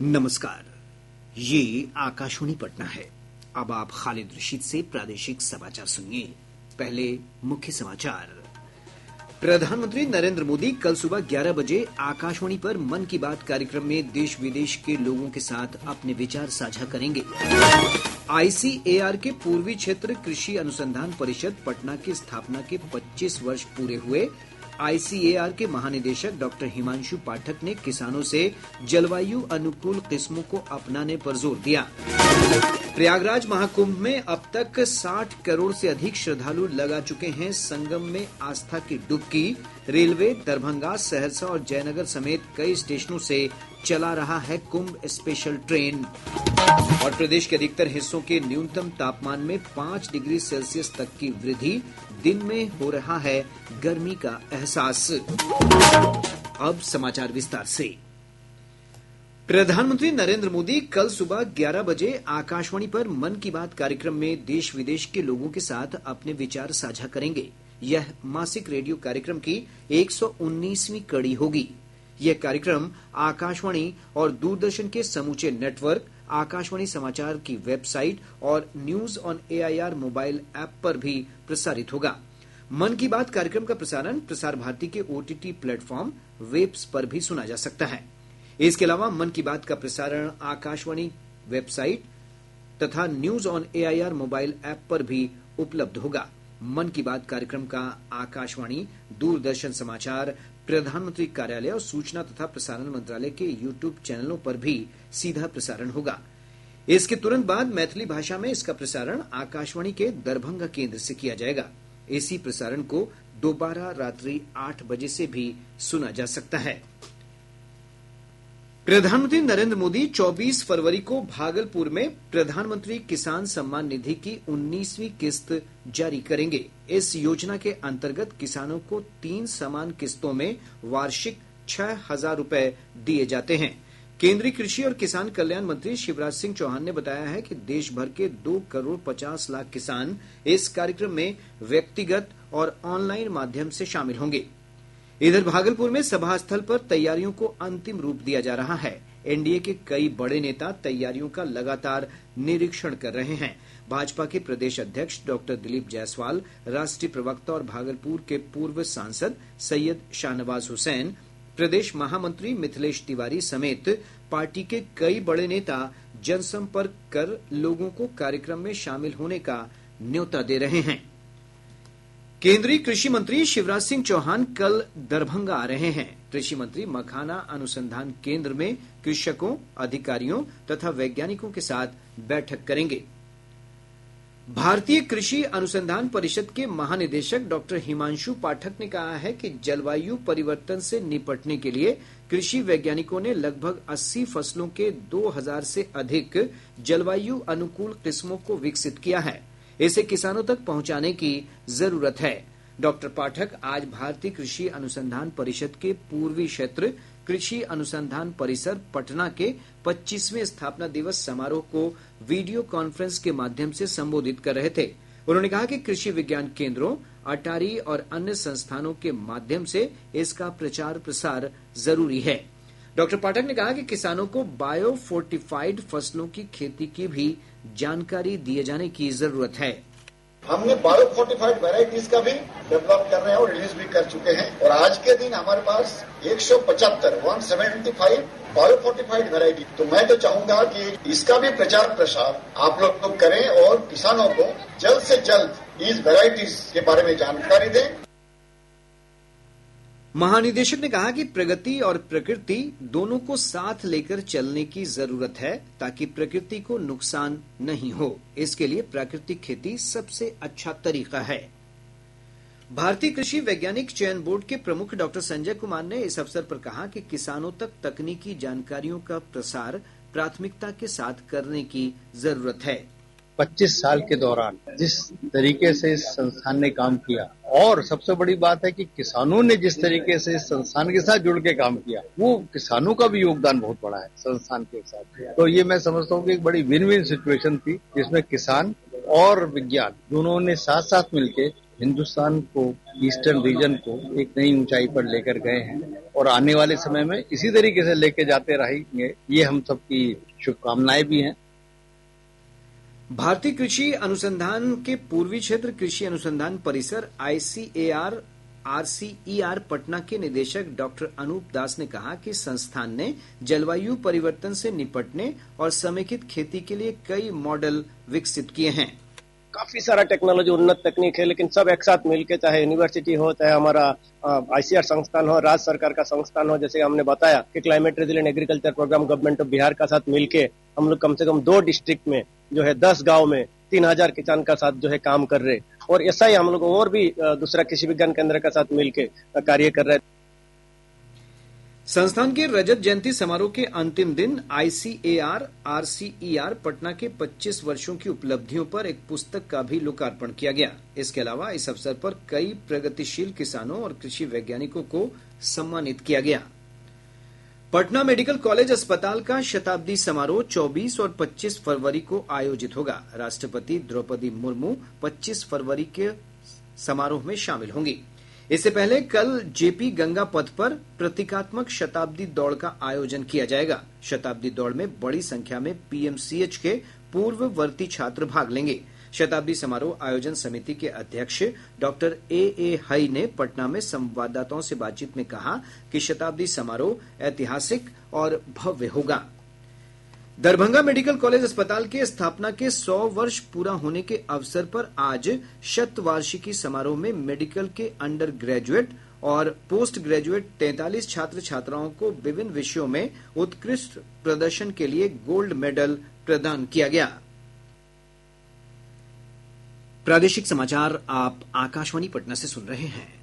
नमस्कार, ये आकाशवाणी पटना है। अब आप खालिद रशीद से प्रादेशिक समाचार सुनिए। पहले मुख्य समाचार। प्रधानमंत्री नरेंद्र मोदी कल सुबह 11 बजे आकाशवाणी पर मन की बात कार्यक्रम में देश विदेश के लोगों के साथ अपने विचार साझा करेंगे। आईसीएआर के पूर्वी क्षेत्र कृषि अनुसंधान परिषद पटना की स्थापना के 25 वर्ष पूरे हुए। आईसीएआर के महानिदेशक डॉक्टर हिमांशु पाठक ने किसानों से जलवायु अनुकूल किस्मों को अपनाने पर जोर दिया। प्रयागराज महाकुंभ में अब तक 60 करोड़ से अधिक श्रद्धालु लगा चुके हैं संगम में आस्था की डुबकी। रेलवे दरभंगा, सहरसा और जयनगर समेत कई स्टेशनों से चला रहा है कुंभ स्पेशल ट्रेन। और प्रदेश के अधिकतर हिस्सों के न्यूनतम तापमान में 5 डिग्री सेल्सियस तक की वृद्धि। दिन में हो रहा है गर्मी का एहसास। अब समाचार विस्तार से। प्रधानमंत्री नरेंद्र मोदी कल सुबह 11 बजे आकाशवाणी पर मन की बात कार्यक्रम में देश विदेश के लोगों के साथ अपने विचार साझा करेंगे। यह मासिक रेडियो कार्यक्रम की 119वीं कड़ी होगी। यह कार्यक्रम आकाशवाणी और दूरदर्शन के समूचे नेटवर्क, आकाशवाणी समाचार की वेबसाइट और news on AIR mobile app पर भी प्रसारित होगा। मन की बात कार्यक्रम का प्रसारण प्रसार भारती के ओटीटी प्लेटफॉर्म वेब्स पर भी सुना जा सकता है। इसके अलावा मन की बात का प्रसारण आकाशवाणी वेबसाइट तथा news on AIR mobile app पर भी उपलब्ध होगा। मन की बात कार्यक्रम का आकाशवाणी, दूरदर्शन समाचार, प्रधानमंत्री कार्यालय और सूचना तथा प्रसारण मंत्रालय के यूट्यूब चैनलों पर भी सीधा प्रसारण होगा। इसके तुरंत बाद मैथिली भाषा में इसका प्रसारण आकाशवाणी के दरभंगा केंद्र से किया जाएगा। इसी प्रसारण को दोबारा रात्रि 8 बजे से भी सुना जा सकता है। प्रधानमंत्री नरेंद्र मोदी 24 फरवरी को भागलपुर में प्रधानमंत्री किसान सम्मान निधि की 19वीं किस्त जारी करेंगे। इस योजना के अंतर्गत किसानों को 3 समान किस्तों में वार्षिक 6,000 रुपए दिए जाते हैं। केंद्रीय कृषि और किसान कल्याण मंत्री शिवराज सिंह चौहान ने बताया है कि देश भर के 2 करोड़ 50 लाख किसान इस कार्यक्रम में व्यक्तिगत और ऑनलाइन माध्यम से शामिल होंगे। इधर भागलपुर में सभा स्थल पर तैयारियों को अंतिम रूप दिया जा रहा है। एनडीए के कई बड़े नेता तैयारियों का लगातार निरीक्षण कर रहे हैं। भाजपा के प्रदेश अध्यक्ष डॉक्टर दिलीप जायसवाल, राष्ट्रीय प्रवक्ता और भागलपुर के पूर्व सांसद सैयद शाहनवाज हुसैन, प्रदेश महामंत्री मिथिलेश तिवारी समेत पार्टी के कई बड़े नेता जनसंपर्क कर लोगों को कार्यक्रम में शामिल होने का न्योता दे रहे हैं। केंद्रीय कृषि मंत्री शिवराज सिंह चौहान कल दरभंगा आ रहे हैं। कृषि मंत्री मखाना अनुसंधान केंद्र में कृषकों, अधिकारियों तथा वैज्ञानिकों के साथ बैठक करेंगे। भारतीय कृषि अनुसंधान परिषद के महानिदेशक डॉक्टर हिमांशु पाठक ने कहा है कि जलवायु परिवर्तन से निपटने के लिए कृषि वैज्ञानिकों ने लगभग 80 फसलों के 2000 से अधिक जलवायु अनुकूल किस्मों को विकसित किया है। इसे किसानों तक पहुंचाने की जरूरत है। डॉक्टर पाठक आज भारतीय कृषि अनुसंधान परिषद के पूर्वी क्षेत्र कृषि अनुसंधान परिसर पटना के 25वें स्थापना दिवस समारोह को वीडियो कॉन्फ्रेंस के माध्यम से संबोधित कर रहे थे। उन्होंने कहा कि कृषि विज्ञान केंद्रों, अटारी और अन्य संस्थानों के माध्यम से इसका प्रचार प्रसार जरूरी है। डॉक्टर पाठक ने कहा कि किसानों को बायो फोर्टिफाइड फसलों की खेती की भी जानकारी दिए जाने की जरूरत है। हमने बायो फोर्टिफाइड वेराइटीज का भी डेवलप कर रहे हैं और रिलीज भी कर चुके हैं और आज के दिन हमारे पास 175 बायो फोर्टिफाइड वेराइटी। तो मैं तो चाहूंगा कि इसका भी प्रचार प्रसार आप लोग करें और किसानों को जल्द से जल्द इस वेराइटीज के बारे में जानकारी दें। महानिदेशक ने कहा कि प्रगति और प्रकृति दोनों को साथ लेकर चलने की जरूरत है ताकि प्रकृति को नुकसान नहीं हो। इसके लिए प्राकृतिक खेती सबसे अच्छा तरीका है। भारतीय कृषि वैज्ञानिक चयन बोर्ड के प्रमुख डॉक्टर संजय कुमार ने इस अवसर पर कहा कि किसानों तक तकनीकी जानकारियों का प्रसार प्राथमिकता के साथ करने की जरूरत है। 25 साल के दौरान जिस तरीके से इस संस्थान ने काम किया और सबसे बड़ी बात है कि किसानों ने जिस तरीके से इस संस्थान के साथ जुड़ के काम किया, वो किसानों का भी योगदान बहुत बड़ा है संस्थान के साथ। तो ये मैं समझता हूँ कि एक बड़ी विन विन सिचुएशन थी जिसमें किसान और विज्ञान दोनों ने साथ साथ मिलके हिंदुस्तान को, ईस्टर्न रीजन को एक नई ऊंचाई पर लेकर गए हैं और आने वाले समय में इसी तरीके से लेके जाते रहेंगे। ये हम सबकी शुभकामनाएं भी हैं। भारतीय कृषि अनुसंधान के पूर्वी क्षेत्र कृषि अनुसंधान परिसर ICAR RCER पटना के निदेशक डॉक्टर अनूप दास ने कहा कि संस्थान ने जलवायु परिवर्तन से निपटने और समेकित खेती के लिए कई मॉडल विकसित किए हैं। काफी सारा टेक्नोलॉजी उन्नत तकनीक है, लेकिन सब एक साथ मिलकर, चाहे यूनिवर्सिटी हो, चाहे हमारा ICAR संस्थान हो, राज्य सरकार का संस्थान हो, जैसे हमने बताया कि climate resilient agriculture program government of Bihar का साथ मिलके हम लोग कम से कम 2 डिस्ट्रिक्ट में जो है 10 गांव में 3000 किसान का साथ जो है काम कर रहे, और ऐसा ही हम लोग और भी दूसरा कृषि विज्ञान केंद्र का साथ मिलके कार्य कर रहे। संस्थान के रजत जयंती समारोह के अंतिम दिन ICAR RCER पटना के 25 वर्षों की उपलब्धियों पर एक पुस्तक का भी लोकार्पण किया गया। इसके अलावा इस अवसर पर कई प्रगतिशील किसानों और कृषि वैज्ञानिकों को सम्मानित किया गया। पटना मेडिकल कॉलेज अस्पताल का शताब्दी समारोह 24 और 25 फरवरी को आयोजित होगा। राष्ट्रपति द्रौपदी मुर्मू 25 फरवरी के समारोह में शामिल होंगी। इससे पहले कल JP गंगा पथ पर प्रतीकात्मक शताब्दी दौड़ का आयोजन किया जाएगा। शताब्दी दौड़ में बड़ी संख्या में PMCH के पूर्ववर्ती छात्र भाग लेंगे। शताब्दी समारोह आयोजन समिति के अध्यक्ष डॉक्टर AA हई ने पटना में संवाददाताओं से बातचीत में कहा कि शताब्दी समारोह ऐतिहासिक और भव्य होगा। दरभंगा मेडिकल कॉलेज अस्पताल के स्थापना के 100 वर्ष पूरा होने के अवसर पर आज शतवार्षिकी समारोह में मेडिकल के अंडर ग्रेजुएट और पोस्ट ग्रेजुएट 43 छात्र छात्राओं को विभिन्न विषयों में उत्कृष्ट प्रदर्शन के लिए गोल्ड मेडल प्रदान किया गया। प्रादेशिक समाचार आप आकाशवाणी पटना से सुन रहे हैं।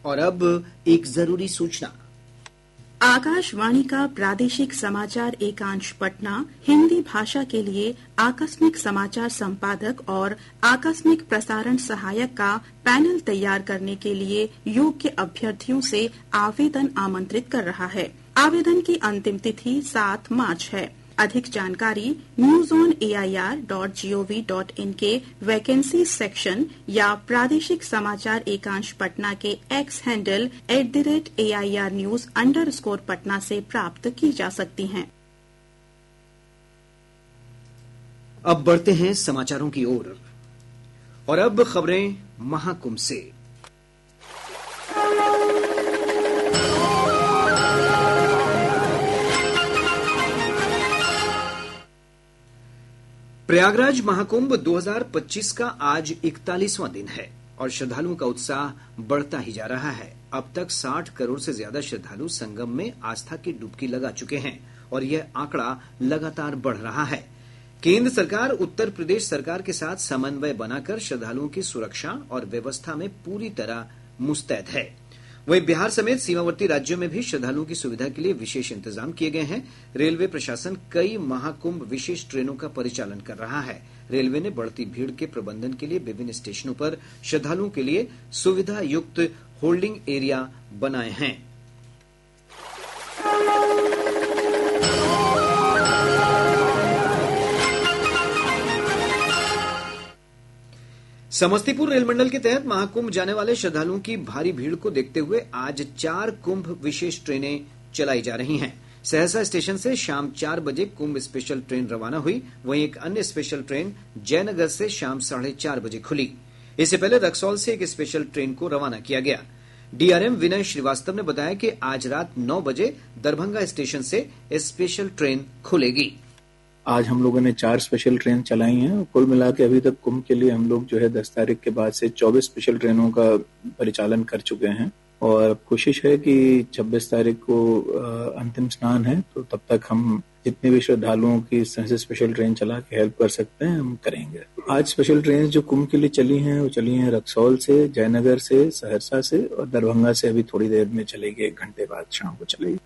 और अब एक जरूरी सूचना। आकाशवाणी का प्रादेशिक समाचार एकांश पटना हिंदी भाषा के लिए आकस्मिक समाचार संपादक और आकस्मिक प्रसारण सहायक का पैनल तैयार करने के लिए योग्य अभ्यर्थियों से आवेदन आमंत्रित कर रहा है। आवेदन की अंतिम तिथि 7 मार्च है। अधिक जानकारी newsonair.gov.in के वैकेंसी सेक्शन या प्रादेशिक समाचार एकांश पटना के X हैंडल @AIRnews_पटना से प्राप्त की जा सकती हैं। अब बढ़ते हैं समाचारों की ओर और अब खबरें महाकुंभ से। प्रयागराज महाकुंभ 2025 का आज 41वां दिन है और श्रद्धालुओं का उत्साह बढ़ता ही जा रहा है। अब तक 60 करोड़ से ज्यादा श्रद्धालु संगम में आस्था की डुबकी लगा चुके हैं और यह आंकड़ा लगातार बढ़ रहा है। केंद्र सरकार उत्तर प्रदेश सरकार के साथ समन्वय बनाकर श्रद्धालुओं की सुरक्षा और व्यवस्था में पूरी तरह मुस्तैद है। वहीं बिहार समेत सीमावर्ती राज्यों में भी श्रद्धालुओं की सुविधा के लिए विशेष इंतजाम किए गए हैं। रेलवे प्रशासन कई महाकुंभ विशेष ट्रेनों का परिचालन कर रहा है। रेलवे ने बढ़ती भीड़ के प्रबंधन के लिए विभिन्न स्टेशनों पर श्रद्धालुओं के लिए सुविधा युक्त होल्डिंग एरिया बनाए हैं। समस्तीपुर रेल मंडल के तहत महाकुंभ जाने वाले श्रद्धालुओं की भारी भीड़ को देखते हुए आज 4 कुंभ विशेष ट्रेनें चलाई जा रही हैं। सहरसा स्टेशन से शाम 4 बजे कुंभ स्पेशल ट्रेन रवाना हुई। वहीं एक अन्य स्पेशल ट्रेन जयनगर से शाम 4:30 बजे खुली। इससे पहले रक्सौल से एक स्पेशल ट्रेन को रवाना किया गया। DRM विनय श्रीवास्तव ने बताया कि आज रात 9 बजे दरभंगा स्टेशन से स्पेशल ट्रेन खुलेगी। आज हम लोगों ने 4 स्पेशल ट्रेन चलाई हैं। कुल मिला के अभी तक कुंभ के लिए हम लोग जो है 10 तारीख के बाद से 24 स्पेशल ट्रेनों का परिचालन कर चुके हैं और कोशिश है कि 26 तारीख को अंतिम स्नान है, तो तब तक हम जितने भी श्रद्धालुओं की इस तरह से स्पेशल ट्रेन चला के हेल्प कर सकते हैं हम करेंगे। आज स्पेशल ट्रेन जो कुंभ के लिए चली हैं वो चली हैं रक्सौल से, जयनगर से, सहरसा से और दरभंगा से अभी थोड़ी देर में चलेगी, 1 घंटे बाद शाम को चलेगी।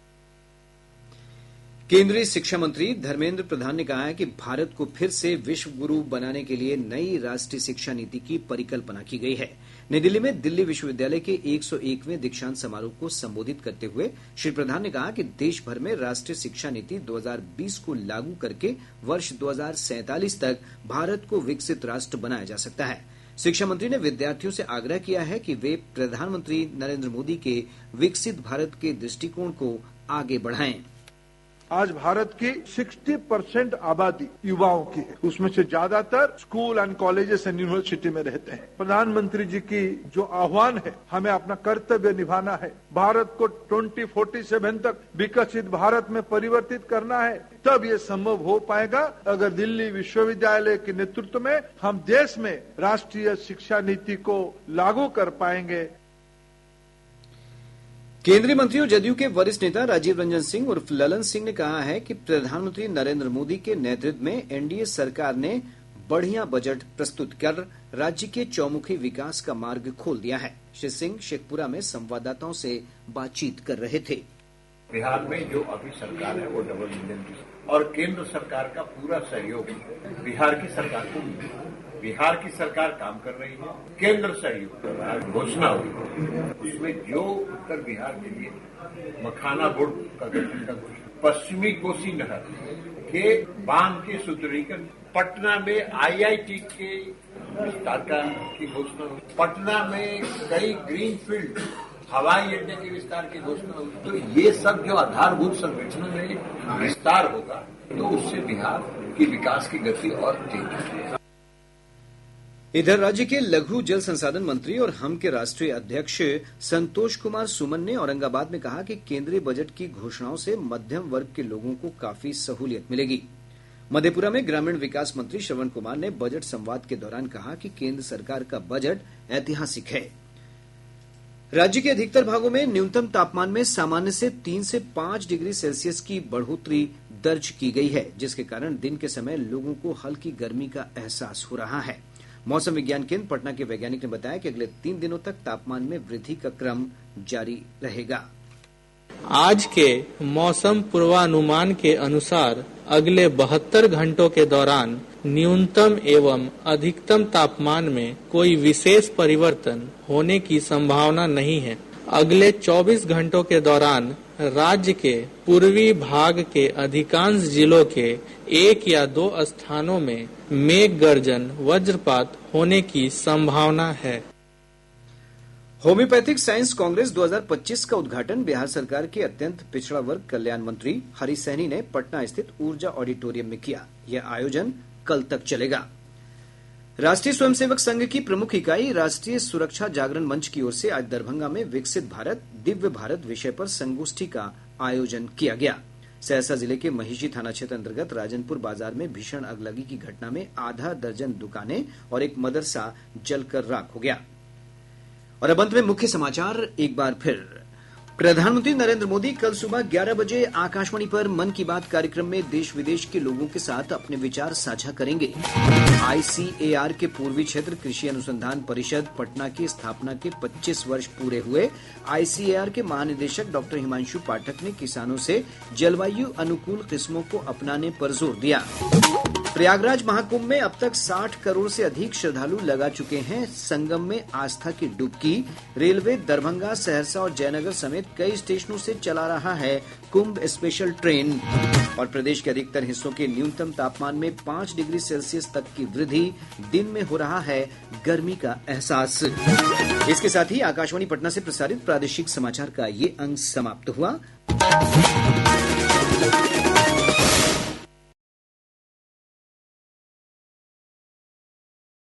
केंद्रीय शिक्षा मंत्री धर्मेंद्र प्रधान ने कहा है कि भारत को फिर से विश्व गुरु बनाने के लिए नई राष्ट्रीय शिक्षा नीति की परिकल्पना की गई है। नई दिल्ली में दिल्ली विश्वविद्यालय के 101वें दीक्षांत समारोह को संबोधित करते हुए श्री प्रधान ने कहा कि देश भर में राष्ट्रीय शिक्षा नीति 2020 को लागू करके वर्ष 2047 तक भारत को विकसित राष्ट्र बनाया जा सकता है। शिक्षा मंत्री ने विद्यार्थियों से आग्रह किया है कि वे प्रधानमंत्री नरेंद्र मोदी के विकसित भारत के दृष्टिकोण को आगे बढ़ाएं। आज भारत की 60% आबादी युवाओं की है, उसमें से ज्यादातर school and colleges and university में रहते हैं। प्रधानमंत्री जी की जो आह्वान है, हमें अपना कर्तव्य निभाना है। भारत को 2047 तक विकसित भारत में परिवर्तित करना है। तब ये संभव हो पाएगा अगर दिल्ली विश्वविद्यालय के नेतृत्व में हम देश में राष्ट्रीय शिक्षा नीति को लागू कर पाएंगे। केंद्रीय मंत्री और जदयू के वरिष्ठ नेता राजीव रंजन सिंह उर्फ ललन सिंह ने कहा है कि प्रधानमंत्री नरेंद्र मोदी के नेतृत्व में एनडीए सरकार ने बढ़िया बजट प्रस्तुत कर राज्य के चौमुखी विकास का मार्ग खोल दिया है। श्री सिंह शेखपुरा में संवाददाताओं से बातचीत कर रहे थे। बिहार में जो अभी सरकार है वो डबल इंजन की और केंद्र सरकार का पूरा सहयोग बिहार की सरकार को मिल रहा है। बिहार की सरकार काम कर रही है, केंद्र सहयोग कर रहा है। घोषणा हुई उसमें जो उत्तर बिहार के लिए मखाना बोर्ड का गठन का घोषणा, पश्चिमी कोसी नहर के बांध के सुदृढ़ीकरण, पटना में आईआईटी के विस्तार की घोषणा हुई, पटना में कई ग्रीन फील्ड हवाई अड्डे के विस्तार की घोषणा हुई। तो ये सब जो आधारभूत संरचना में विस्तार होगा तो उससे बिहार की विकास की गति और तेज होगी। इधर राज्य के लघु जल संसाधन मंत्री और हम के राष्ट्रीय अध्यक्ष संतोष कुमार सुमन ने औरंगाबाद में कहा कि केंद्रीय बजट की घोषणाओं से मध्यम वर्ग के लोगों को काफी सहूलियत मिलेगी। मधेपुरा में ग्रामीण विकास मंत्री श्रवण कुमार ने बजट संवाद के दौरान कहा कि केंद्र सरकार का बजट ऐतिहासिक है। राज्य के अधिकतर भागों में न्यूनतम तापमान में सामान्य से 3 से 5 डिग्री सेल्सियस की बढ़ोतरी दर्ज की गई है, जिसके कारण दिन के समय लोगों को हल्की गर्मी का एहसास हो रहा है। मौसम विज्ञान केंद्र पटना के वैज्ञानिक ने बताया कि अगले 3 दिनों तक तापमान में वृद्धि का क्रम जारी रहेगा। आज के मौसम पूर्वानुमान के अनुसार अगले 72 घंटों के दौरान न्यूनतम एवं अधिकतम तापमान में कोई विशेष परिवर्तन होने की संभावना नहीं है। अगले 24 घंटों के दौरान राज्य के पूर्वी भाग के अधिकांश जिलों के 1 या 2 स्थानों में मेघ गर्जन वज्रपात होने की संभावना है। होम्योपैथिक साइंस कांग्रेस 2025 का उद्घाटन बिहार सरकार के अत्यंत पिछड़ा वर्ग कल्याण मंत्री हरि सैनी ने पटना स्थित ऊर्जा ऑडिटोरियम में किया। यह आयोजन कल तक चलेगा। राष्ट्रीय स्वयंसेवक संघ की प्रमुख इकाई राष्ट्रीय सुरक्षा जागरण मंच की ओर से आज दरभंगा में विकसित भारत दिव्य भारत विषय पर संगोष्ठी का आयोजन किया गया। सहरसा जिले के महिषी थाना क्षेत्र अंतर्गत राजनपुर बाजार में भीषण अगलगी की घटना में आधा दर्जन दुकानें और एक मदरसा जलकर राख हो गया। और अब अंत में मुख्य समाचार एक बार फिर। प्रधानमंत्री नरेंद्र मोदी कल सुबह 11 बजे आकाशवाणी पर मन की बात कार्यक्रम में देश विदेश के लोगों के साथ अपने विचार साझा करेंगे। आईसीएआर के पूर्वी क्षेत्र कृषि अनुसंधान परिषद पटना की स्थापना के 25 वर्ष पूरे हुए। आईसीएआर के महानिदेशक डॉक्टर हिमांशु पाठक ने किसानों से जलवायु अनुकूल किस्मों को अपनाने पर जोर दिया। प्रयागराज महाकुंभ में अब तक 60 करोड़ से अधिक श्रद्धालु लगा चुके हैं संगम में आस्था की डुबकी। रेलवे दरभंगा, सहरसा और जयनगर समेत कई स्टेशनों से चला रहा है कुंभ स्पेशल ट्रेन। और प्रदेश के अधिकतर हिस्सों के न्यूनतम तापमान में 5 डिग्री सेल्सियस तक की वृद्धि। दिन में हो रहा है गर्मी का एहसास। इसके साथ ही आकाशवाणी पटना से प्रसारित प्रादेशिक समाचार का ये अंक समाप्त हुआ।